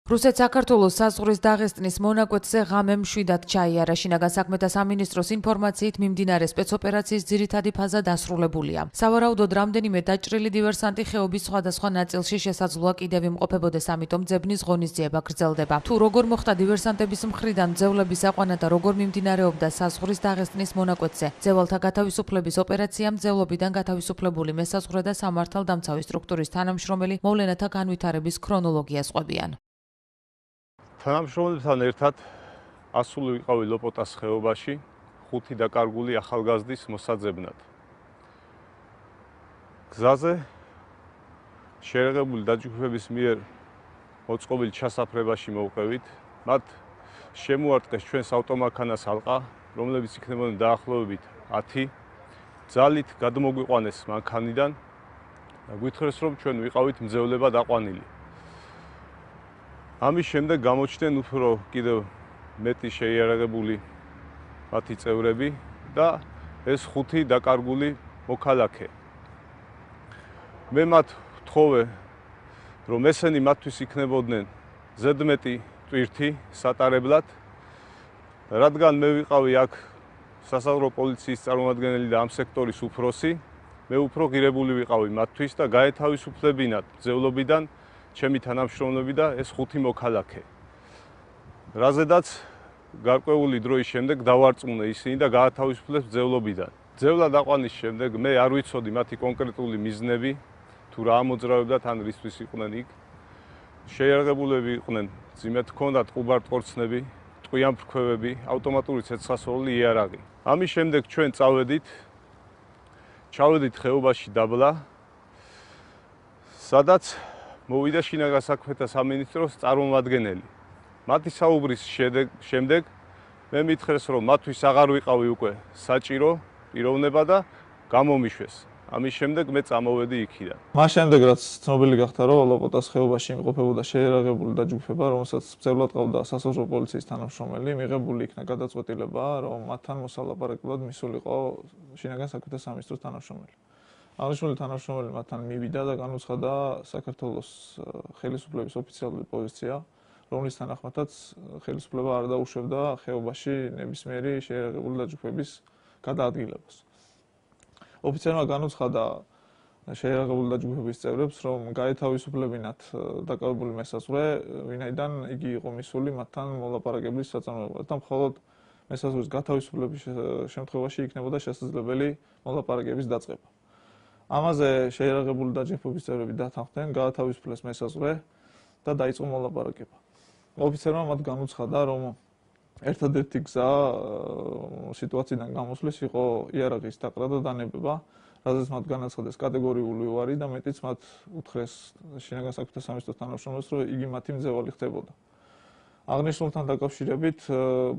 რუსეთ-საქართველოს საზღვრის დაღესტნის მონაკვეთზე ღამე მშვიდად ჩაიარა. შინაგან საქმეთა სამინისტროს ინფორმაციით მიმდინარე სპეცოპერაციის ძირითადი ფაზა დასრულებულია. სავარაუდოდ რამდენიმე დაჭრილი დივერსანტი ხეობის სხვადასხვა ნაწილში შესაძლოა კიდევ იმყოფებოდეს, ამიტომ ძებნის ღონისძიება გრძელდება. თუ როგორ მოხდა დივერსანტების მხრიდან ძევლების აყვანა და როგორ მიმდინარეობდა საზღვრის დაღესტნის მონაკვეთზე ძევალთა გათავისუფლების ოპერაცია, მძევლობიდან გათავისუფლებული მესაზღვრე და სამართალდამცავი სტრუქტურის თანამშრომელი მოვლენათა განვითარების ქრონოლოგიას ყვებიან. თანამშრომლებთან ერთად ასული ვიყავი ლოპოტას ხეობაში, 5 დაკარგული ახალგაზრდის მოსაძებნად. გზაზე შეერაღებული დაჯგუფების მიერ მოწყობილ ჩასაფრებაში მოვყევით. მათ შემოარტყეს ჩვენს ავტომანქანას ალყა, რომლებიც იქნებოდნენ დაახლოებით 10. ძალით გადმოგვიყვანეს მანქანიდან და გვითხრეს, რომ ჩვენ ვიყავით მძევლებად აყვანილი. ამის შემდეგ გამოჩნდნენ უფრო კიდევ მეტი შეიარაღებული მათი წევრები და ეს 5 დაკარგული მოქალაქე. მე მათ ვთხოვე, რომ ესენი მათთვის იქნებოდნენ ზედმეტი ტვირთი სატარებლად, რადგან მე ვიყავი აქ სასაზღვრო პოლიციის წარმომადგენელი და ამ სექტორის უფროსი, მე უფრო ღირებული ვიყავი მათთვის და გაეთავისუფლებინათ მძევლობიდან ჩემი თანამშრომლები და ეს 5 მოქალაქე. რაზედაც გარკვეული დროის შემდეგ დავარწმუნე ისინი და გაათავისუფლეს მძევლობიდან. მძევლად აყვანის შემდეგ მე არ ვიცოდი მათი კონკრეტული მიზნები, თუ რა ამოძრავებდათ ან რისთვის იყვნენ იქ. შეიარაღებულები იყვნენ, ძიმედ ჰქონდათ ყუბარტყორცნები, ტყვიან ფრქვევები, ავტომატური ცეცხლსასროლი იარაღი. ამის შემდეგ ჩვენ ჩავედით ხეობაში დაბლა, სადაც მოვიდა შინაგან საქმეთა სამინისტროს წარმომადგენელი. მათი საუბრის შემდეგ მე მითხრეს, რომ მათთვის აღარ ვიყავი უკვე საჭირო პიროვნება და გამომიშვეს. ამის შემდეგ მე წამოვედი იქიდან. მას შემდეგ რაც ცნობილი გახდა, რომ ლოპოტას ხეობაში იმყოფებოდა შეიარაღებული დაჯგუფება, რომელსაც მძევლად ყავდა სასაზღვრო პოლიციის თანამშრომელი, მიღებული იქნა გადაწყვეტილება, რომ მათთან მოსალაპარაკებლად მისულიყო შინაგან საქმეთა სამინისტროს თანამშრომელი. აღნიშნული თანამშრომელი მათთან მივიდა და განუცხადა საქართველოს ხელისუფლების ოფიციალური პოზიცია, რომლის თანახმადაც ხელისუფლება არ დაუშვებდა ხეობაში ნებისმიერი შეიარაღებული დაჯგუფების გადაადგილებას. ოფიციალურად განუცხადა შეიარაღებული დაჯგუფების წევრებს, რომ გაეთავისუფლებინათ დაკავებული მესაზღვრე, ვინაიდან იგი იყო მისული მათთან მოლაპარაკებლის საწარმოებლად და მხოლოდ მესაზღვრის გათავისუფლების შემთხვევაში იქნებოდა შესაძლებელი მოლაპარაკების დაწყება. ამაზე შეიარაღებული დაჯგუფების წევრები დათანხმდნენ, გაათავისუფლეს მესაზღვრე და დაიწყო მოლაპარაკება. ოფიცერმა მათ განუცხადა, რომ ერთადერთი გზა სიტუაციიდან გამოსვლის იყო იარაღის დაყრა და დანებება, რაზეც მათ განაცხადეს კატეგორიული უარი და მეტიც მათ უთხრეს შინაგან საქმეთა სამინისტროს თანამშრომლებს, რომ იგი მათი მძევალი ხდებოდა. აღნიშნულთან დაკავშირებით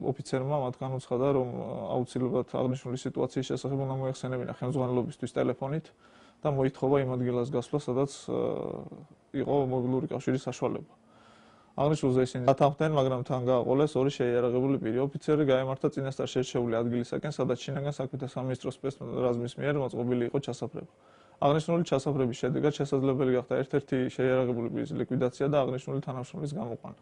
ოფიცერმა მათ განუცხადა, რომ აუცილებლად აღნიშნული სიტუაციის შესახებ უნდა მოეხსენებინა ხელმძღვანელობისთვის ტელეფონით და მოითხოვა იმ ადგილას გასვლა, სადაც იყო მობილური კავშირის საშუალება. აღნიშნულზე ისინი დათანხმდნენ, მაგრამ თან გააყოლეს 2 შეიარაღებული პირი. ოფიცერი გაემართა წინასწარ შერჩეული ადგილისაკენ, სადაც შინაგან საქმეთა სამინისტროს სპეცრაზმის მიერ მოწყობილი იყო ჩასაფრება. აღნიშნული ჩასაფრების შედეგად შესაძლებელი გახდა ერთ-ერთი შეიარაღებული პირის ლიკვიდაცია და აღნიშნული თანამშრომლის გამოყვანა.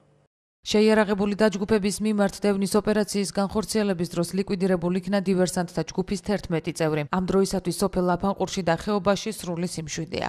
შეიარაღებული დაჯგუფების მიმართ დევნის ოპერაციის განხორციელების დროს ლიკვიდირებული იქნა დივერსანტთა ჯგუფის 11 წევრი. ამ დროისათვის სოფელ ლაფანყურში და ხეობაში სრული სიმშვიდეა.